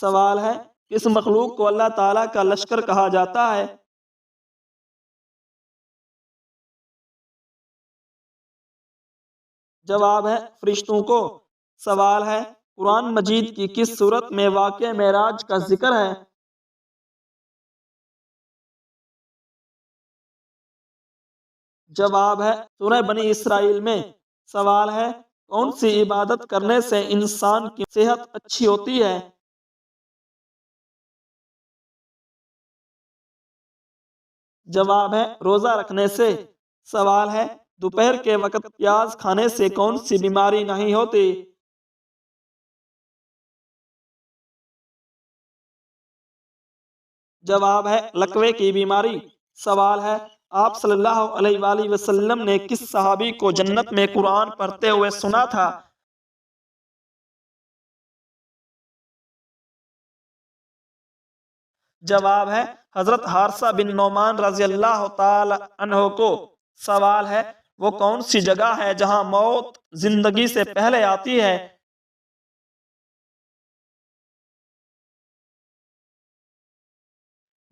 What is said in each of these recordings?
سوال ہے کس مخلوق کو اللہ تعالیٰ کا لشکر کہا جاتا ہے؟ جواب ہے فرشتوں کو۔ سوال ہے قرآن مجید کی کس سورت میں واقعہ معراج کا ذکر ہے؟ جواب ہے سورہ بنی اسرائیل میں۔ سوال ہے کون سی عبادت کرنے سے انسان کی صحت اچھی ہوتی ہے؟ جواب ہے روزہ رکھنے سے۔ سوال ہے دوپہر کے وقت پیاز کھانے سے کون سی بیماری نہیں ہوتی؟ جواب ہے لکوے کی بیماری۔ سوال ہے آپ صلی اللہ علیہ وآلہ وسلم نے کس صحابی کو جنت میں قرآن پڑھتے ہوئے سنا تھا؟ جواب ہے حضرت حارثہ بن نعمان رضی اللہ تعالی عنہ کو۔ سوال ہے وہ کون سی جگہ ہے جہاں موت زندگی سے پہلے آتی ہے؟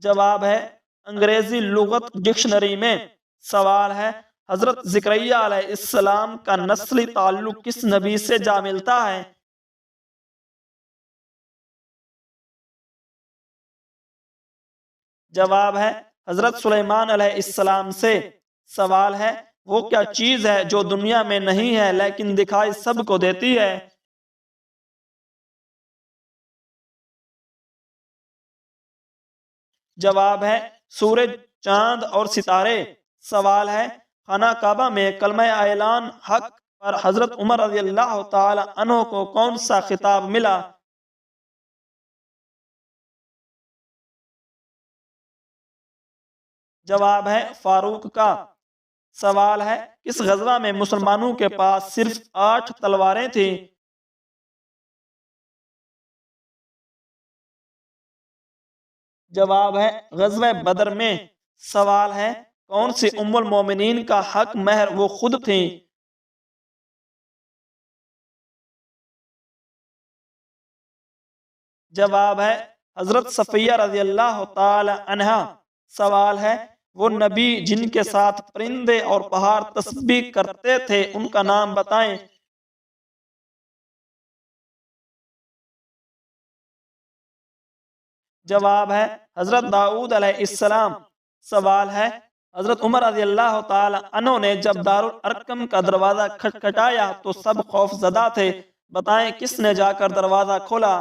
جواب ہے انگریزی لغت ڈکشنری میں۔ سوال ہے حضرت زکریا علیہ السلام کا نسلی تعلق کس نبی سے جا ملتا ہے؟ جواب ہے حضرت سلیمان علیہ السلام سے۔ سوال ہے وہ کیا چیز ہے جو دنیا میں نہیں ہے لیکن دکھائی سب کو دیتی ہے؟ جواب ہے سورج، چاند اور ستارے۔ سوال ہے خانہ کعبہ میں کلمہ اعلان حق پر حضرت عمر رضی اللہ تعالی عنہ کو کون سا خطاب ملا؟ جواب ہے فاروق کا۔ سوال ہے کس غزوہ میں مسلمانوں کے پاس صرف 8 تلواریں تھیں؟ جواب ہے غزوہ بدر میں۔ سوال ہے کون سی ام المومنین کا حق مہر وہ خود تھیں؟ جواب ہے حضرت صفیہ رضی اللہ تعالی عنہا۔ سوال ہے وہ نبی جن کے ساتھ پرندے اور پہاڑ تسبیح کرتے تھے ان کا نام بتائیں۔ جواب ہے حضرت داؤد علیہ السلام۔ سوال ہے حضرت عمر رضی اللہ تعالی عنہ نے جب دارالارقم کا دروازہ کھٹکھٹایا تو سب خوف زدہ تھے، بتائیں کس نے جا کر دروازہ کھولا؟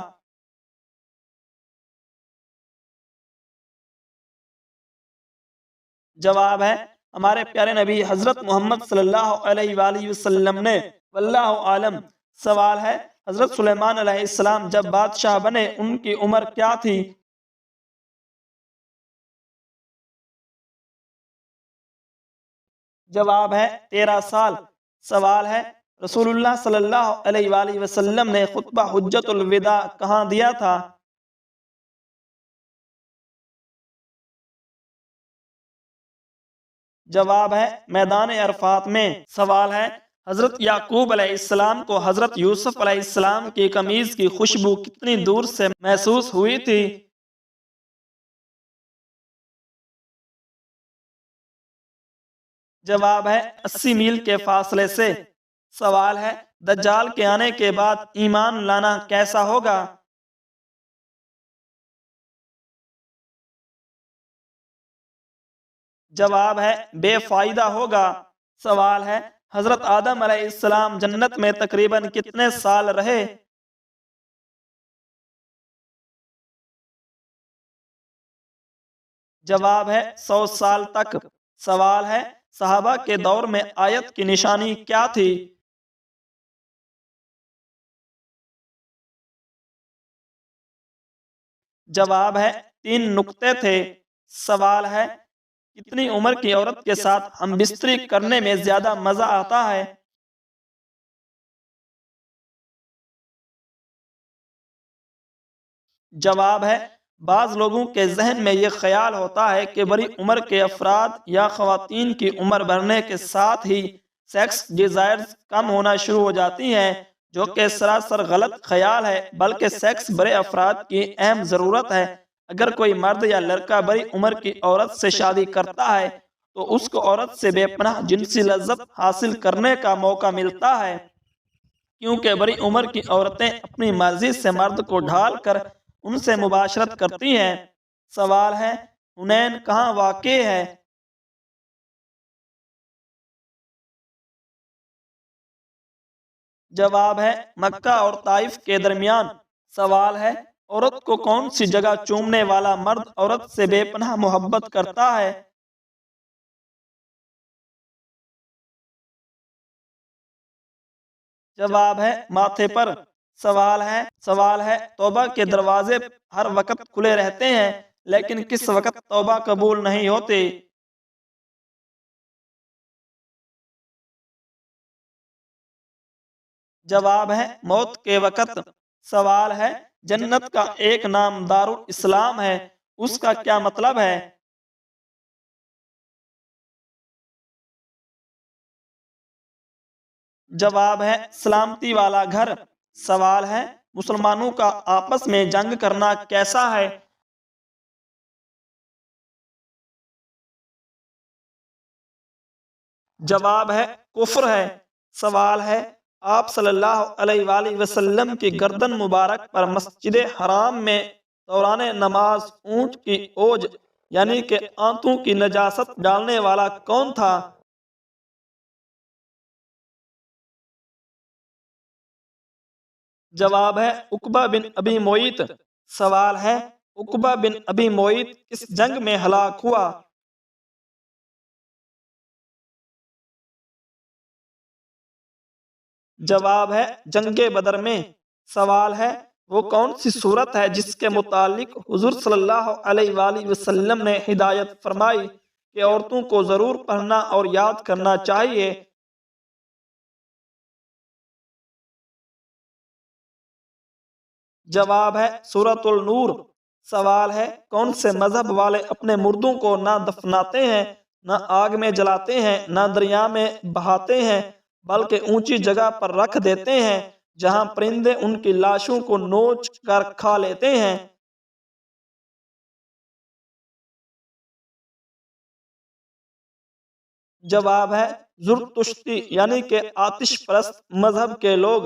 جواب ہے ہمارے پیارے نبی حضرت محمد صلی اللہ علیہ وآلہ وسلم نے۔ واللہ عالم۔ سوال ہے حضرت سلیمان علیہ السلام جب بادشاہ بنے ان کی عمر کیا تھی؟ جواب ہے 13 سال۔ سوال ہے رسول اللہ صلی اللہ علیہ وآلہ وسلم نے خطبہ حجت الوداع کہاں دیا تھا؟ جواب ہے میدان عرفات میں۔ سوال ہے حضرت یعقوب علیہ السلام کو حضرت یوسف علیہ السلام کی قمیض کی خوشبو کتنی دور سے محسوس ہوئی تھی؟ جواب ہے 80 میل کے فاصلے سے۔ سوال ہے دجال کے آنے کے بعد ایمان لانا کیسا ہوگا؟ جواب ہے بے فائدہ ہوگا۔ سوال ہے حضرت آدم علیہ السلام جنت میں تقریباً کتنے سال رہے؟ جواب ہے 100 سال تک۔ سوال ہے صحابہ کے دور میں آیت کی نشانی کیا تھی؟ جواب ہے 3 نقطے تھے۔ سوال ہے کتنی عمر کی عورت کے ساتھ ہم بستری کرنے میں زیادہ مزہ آتا ہے؟ جواب ہے بعض لوگوں کے ذہن میں یہ خیال ہوتا ہے کہ بڑی عمر کے افراد یا خواتین کی عمر بڑھنے کے ساتھ ہی سیکس ڈیزائرز کم ہونا شروع ہو جاتی ہیں، جو کہ سراسر غلط خیال ہے، بلکہ سیکس بڑے افراد کی اہم ضرورت ہے۔ اگر کوئی مرد یا لڑکا بڑی عمر کی عورت سے شادی کرتا ہے تو اس کو عورت سے بے پناہ جنسی لذت حاصل کرنے کا موقع ملتا ہے، کیونکہ بڑی عمر کی عورتیں اپنی مرضی سے مرد کو ڈھال کر ان سے مباشرت کرتی ہیں۔ سوال ہے، حنین کہاں واقع ہے؟ جواب ہے مکہ اور طائف کے درمیان۔ سوال ہے، عورت کو کون سی جگہ چومنے والا مرد عورت سے بے پناہ محبت کرتا ہے؟ جواب ہے ماتھے پر۔ سوال ہے توبہ کے دروازے ہر وقت کھلے رہتے ہیں، لیکن کس وقت توبہ قبول نہیں ہوتی؟ جواب ہے موت کے وقت۔ سوال ہے، جنت کا ایک نام دارالاسلام ہے، اس کا کیا مطلب ہے؟ جواب ہے سلامتی والا گھر۔ سوال ہے، مسلمانوں کا آپس میں جنگ کرنا کیسا ہے؟ جواب ہے کفر ہے۔ سوال ہے، آپ صلی اللہ علیہ وآلہ وسلم کی گردن مبارک پر مسجد حرام میں دوران نماز اونٹ کی اوج یعنی کہ آنتوں کی نجاست ڈالنے والا کون تھا؟ جواب ہے عقبہ بن ابی معیط۔ سوال ہے، عقبہ بن ابی معیط کس جنگ میں ہلاک ہوا؟ جواب ہے جنگ بدر میں۔ سوال ہے، وہ کون سی صورت ہے جس کے متعلق حضور صلی اللہ علیہ وآلہ وسلم نے ہدایت فرمائی کہ عورتوں کو ضرور پڑھنا اور یاد کرنا چاہیے؟ جواب ہے سورۃ النور۔ سوال ہے، کون سے مذہب والے اپنے مردوں کو نہ دفناتے ہیں، نہ آگ میں جلاتے ہیں، نہ دریا میں بہاتے ہیں، بلکہ اونچی جگہ پر رکھ دیتے ہیں جہاں پرندے ان کی لاشوں کو نوچ کر کھا لیتے ہیں؟ جواب ہے زرتشتی یعنی کہ آتش پرست مذہب کے لوگ۔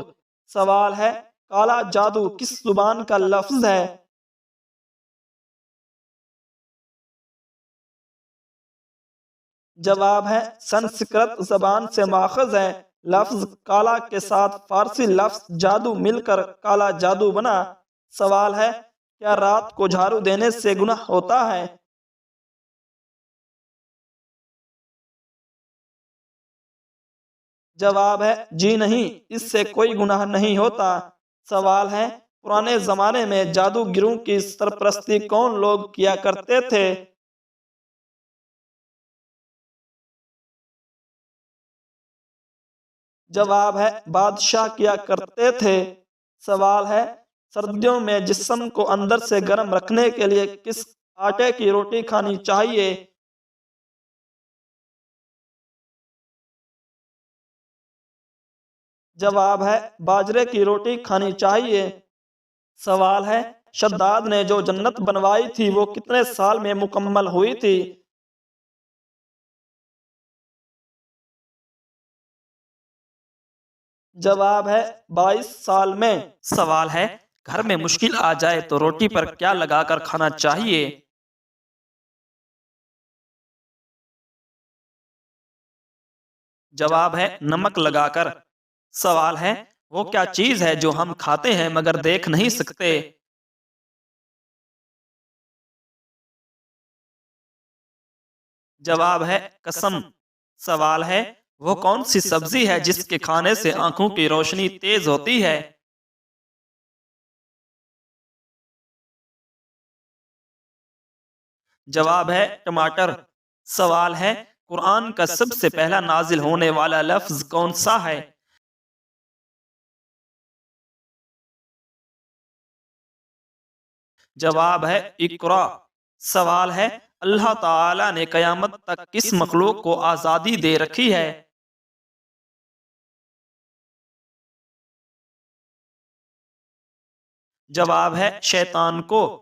سوال ہے، کالا جادو کس زبان کا لفظ ہے؟ جواب ہے سنسکرت زبان سے ماخذ ہے۔ لفظ کالا کے ساتھ فارسی لفظ جادو مل کر کالا جادو بنا۔ سوال ہے، کیا رات کو جھاڑو دینے سے گناہ ہوتا ہے؟ جواب ہے جی نہیں، اس سے کوئی گناہ نہیں ہوتا۔ سوال ہے، پرانے زمانے میں جادوگروں کی سرپرستی کون لوگ کیا کرتے تھے؟ جواب ہے بادشاہ کیا کرتے تھے۔ سوال ہے، سردیوں میں جسم کو اندر سے گرم رکھنے کے لیے کس آٹے کی روٹی کھانی چاہیے؟ جواب ہے باجرے کی روٹی کھانی چاہیے۔ سوال ہے، شداد نے جو جنت بنوائی تھی وہ کتنے سال میں مکمل ہوئی تھی؟ جواب ہے 22 سال میں۔ سوال ہے، گھر میں مشکل آ جائے تو روٹی پر کیا لگا کر کھانا چاہیے؟ جواب ہے نمک لگا کر۔ سوال ہے، وہ کیا چیز ہے جو ہم کھاتے ہیں مگر دیکھ نہیں سکتے؟ جواب ہے قسم۔ سوال ہے، وہ کون سی سبزی ہے جس کے کھانے سے آنکھوں کی روشنی تیز ہوتی ہے؟ جواب ہے ٹماٹر۔ سوال ہے، قرآن کا سب سے پہلا نازل ہونے والا لفظ کون سا ہے؟ جواب ہے اقرا۔ سوال ہے، اللہ تعالی نے قیامت تک کس مخلوق کو آزادی دے رکھی ہے؟ جواب ہے شیطان کو۔